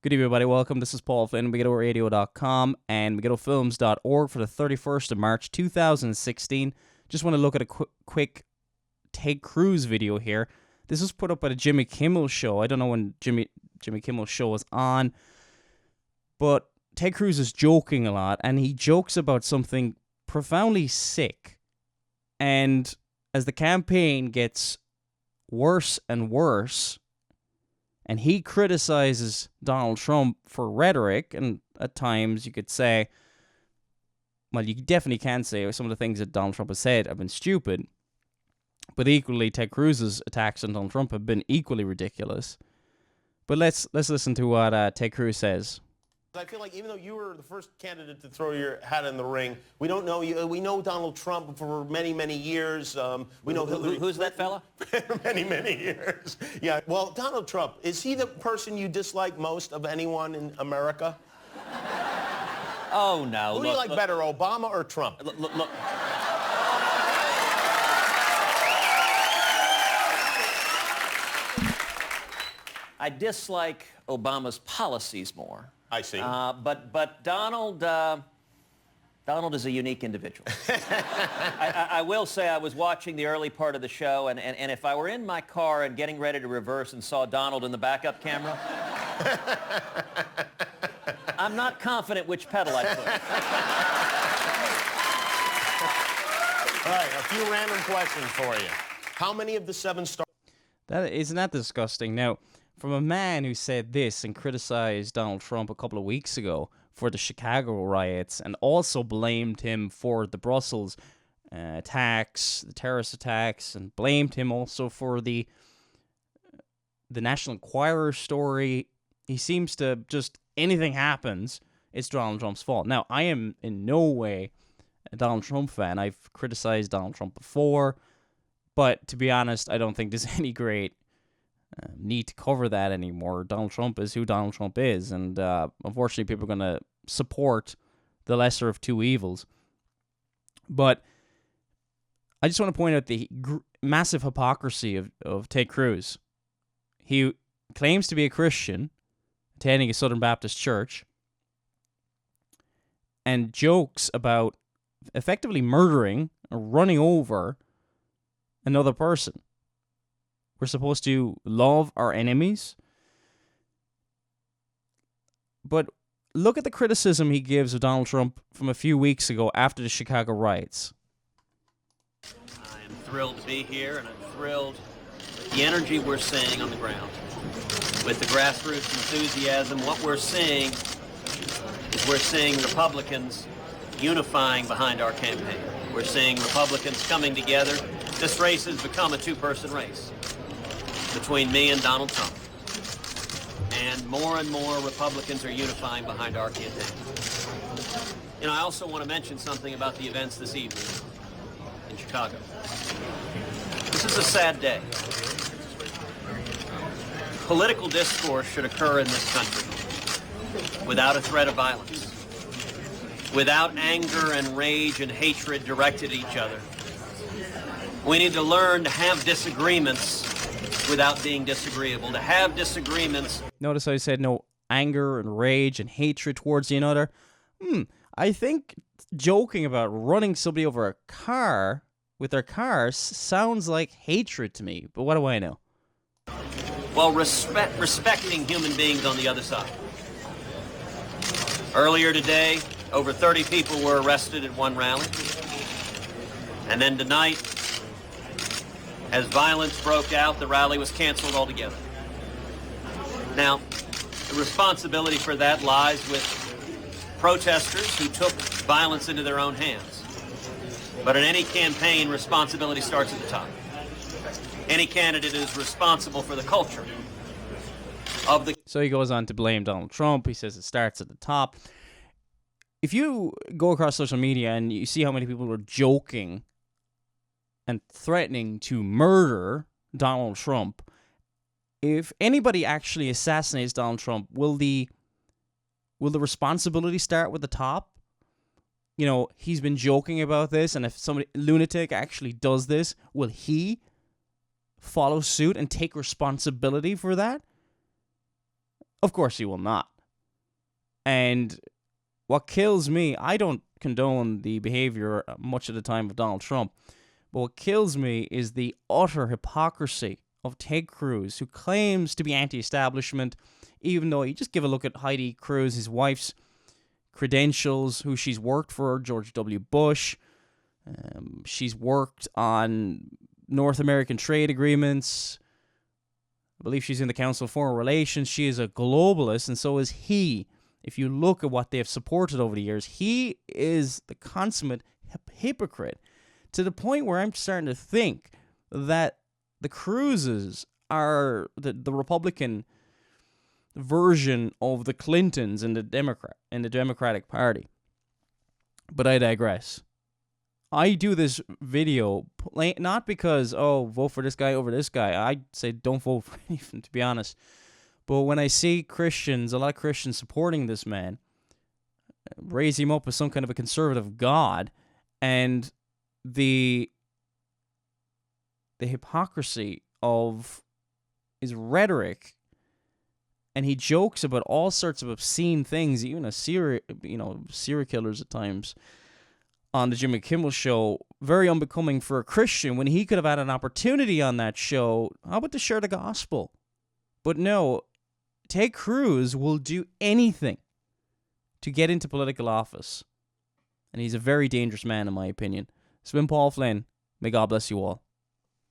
Good evening, everybody. Welcome. This is Paul Flynn, McGettoRadio.com and McGettoFilms.org for the 31st of March, 2016. Just want to look at a quick Take Cruz video here. This was put up by the Jimmy Kimmel Show. I don't know when Jimmy Kimmel's show was on, but Ted Cruz is joking a lot, and he jokes about something profoundly sick. And as the campaign gets worse and worse, and he criticizes Donald Trump for rhetoric, and at times you could say, well, you definitely can say some of the things that Donald Trump has said have been stupid, but equally, Ted Cruz's attacks on Donald Trump have been equally ridiculous. But let's listen to what Ted Cruz says. I feel like even though you were the first candidate to throw your hat in the ring, we don't know you. We know Donald Trump for many, many years. We know Hillary. Who's that fella? many, many years. Yeah. Well, Donald Trump, is he the person you dislike most of anyone in America? Oh no. Who do you like better, Obama or Trump? Look. I dislike Obama's policies more. I see. But Donald is a unique individual. I will say I was watching the early part of the show, and if I were in my car and getting ready to reverse and saw Donald in the backup camera, I'm not confident which pedal I put. All right, a few random questions for you. How many of the 7 stars? Isn't that disgusting? Now, from a man who said this and criticized Donald Trump a couple of weeks ago for the Chicago riots and also blamed him for the Brussels attacks, the terrorist attacks, and blamed him also for the National Enquirer story. He seems to just, anything happens, it's Donald Trump's fault. Now, I am in no way a Donald Trump fan. I've criticized Donald Trump before, but to be honest, I don't think there's any great need to cover that anymore. Donald Trump is who Donald Trump is, and unfortunately people are going to support the lesser of two evils. But I just want to point out the massive hypocrisy of Ted Cruz. He claims to be a Christian, attending a Southern Baptist church, and jokes about effectively murdering or running over another person. We're supposed to love our enemies. But look at the criticism he gives of Donald Trump from a few weeks ago after the Chicago riots. I am thrilled to be here, and I'm thrilled with the energy we're seeing on the ground. With the grassroots enthusiasm, what we're seeing is we're seeing Republicans unifying behind our campaign. We're seeing Republicans coming together. This race has become a two-person race between me and Donald Trump. And more Republicans are unifying behind our campaign. You know, I also want to mention something about the events this evening in Chicago. This is a sad day. Political discourse should occur in this country without a threat of violence, without anger and rage and hatred directed at each other. We need to learn to have disagreements without being disagreeable, to have disagreements. Notice I said no anger and rage and hatred towards the other. I think joking about running somebody over a car with their cars sounds like hatred to me, but what do I know? Well, respecting human beings on the other side. Earlier today, over 30 people were arrested at one rally. And then tonight, as violence broke out, the rally was canceled altogether. Now, the responsibility for that lies with protesters who took violence into their own hands. But in any campaign, responsibility starts at the top. Any candidate is responsible for the culture of the... So he goes on to blame Donald Trump. He says it starts at the top. If you go across social media and you see how many people are joking and threatening to murder Donald Trump, if anybody actually assassinates Donald Trump, will the responsibility start with the top? You know, he's been joking about this, and if somebody lunatic actually does this, will he follow suit and take responsibility for that? Of course he will not. And what kills me, I don't condone the behavior much of the time of Donald Trump, but what kills me is the utter hypocrisy of Ted Cruz, who claims to be anti-establishment, even though you just give a look at Heidi Cruz, his wife's credentials, who she's worked for, George W. Bush. She's worked on North American trade agreements. I believe she's in the Council of Foreign Relations. She is a globalist, and so is he. If you look at what they've supported over the years, he is the consummate hypocrite, to the point where I'm starting to think that the Cruzes are the Republican version of the Clintons in the Democratic Party. But I digress. I do this video not because, vote for this guy over this guy. I say don't vote for anything, to be honest. But when I see Christians, a lot of Christians supporting this man, raise him up as some kind of a conservative god, and the hypocrisy of his rhetoric, and he jokes about all sorts of obscene things, even serial killers at times, on the Jimmy Kimmel show, very unbecoming for a Christian when he could have had an opportunity on that show. How about to share the gospel? But no, Ted Cruz will do anything to get into political office. And he's a very dangerous man, in my opinion. It's been Paul Flynn. May God bless you all.